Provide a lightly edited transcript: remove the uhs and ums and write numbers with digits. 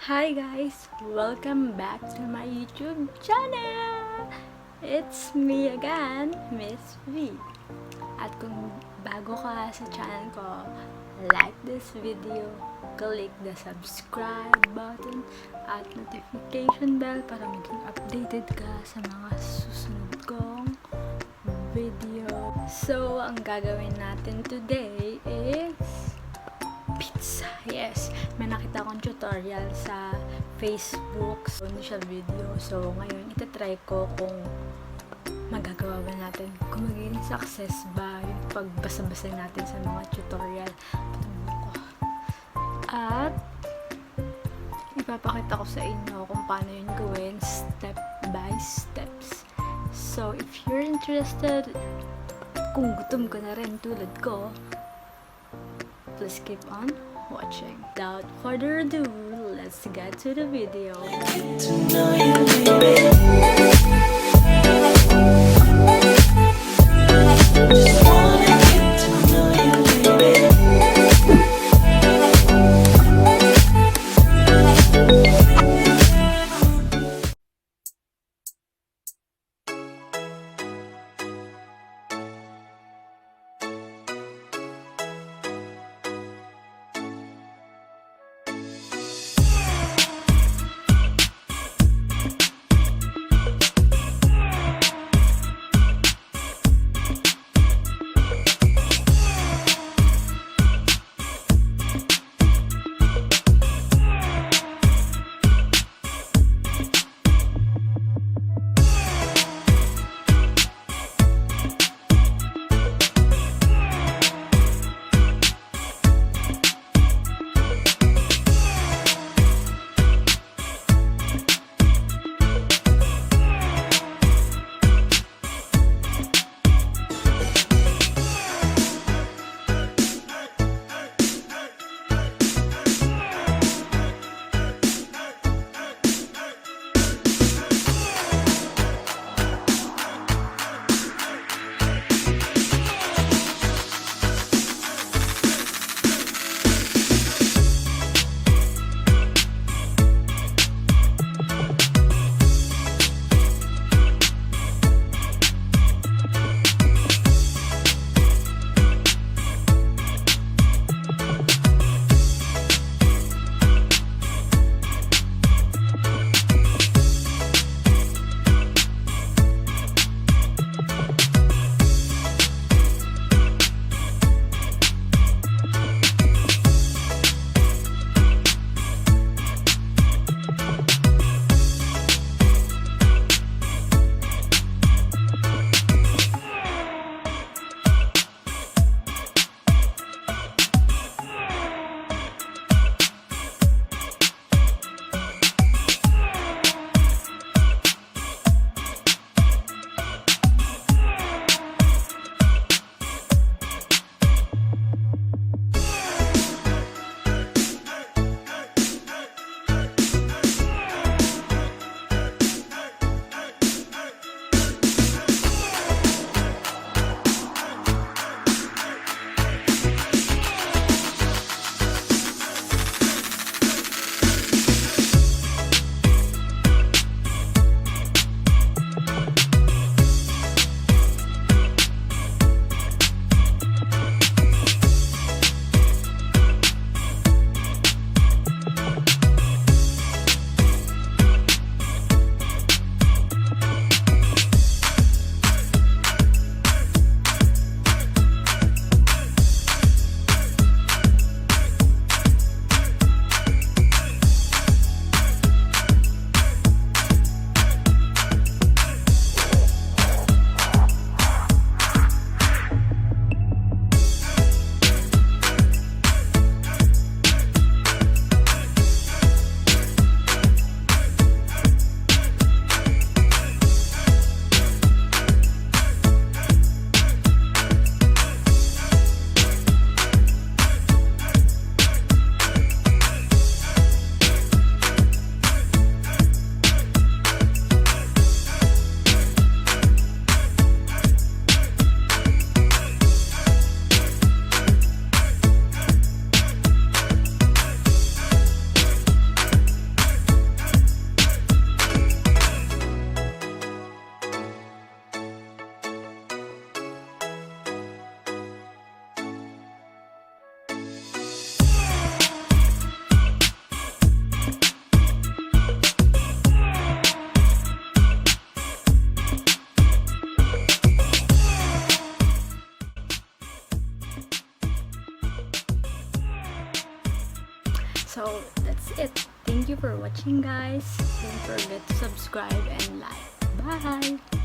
Hi guys! Welcome back to my YouTube channel! It's me again, Ms.V. At kung bago ka sa channel ko, like this video, click the subscribe button at notification bell para maging updated ka sa mga susunod kong video. So, ang gagawin natin today is pizza. Yes, may nakita akong tutorial sa Facebook. So, hindi siya video. So, ngayon, itatry ko kung magagawa ba natin. Kung magiging success ba yung pagbasa-basa natin sa mga tutorial. At, ipapakita ko sa inyo kung paano yun gawin step by steps. So, if you're interested, kung gutom ka na rin tulad ko, please keep on watching. Without further ado, let's get to the video. So, that's it. Thank you for watching, guys. Don't forget to subscribe and like. Bye!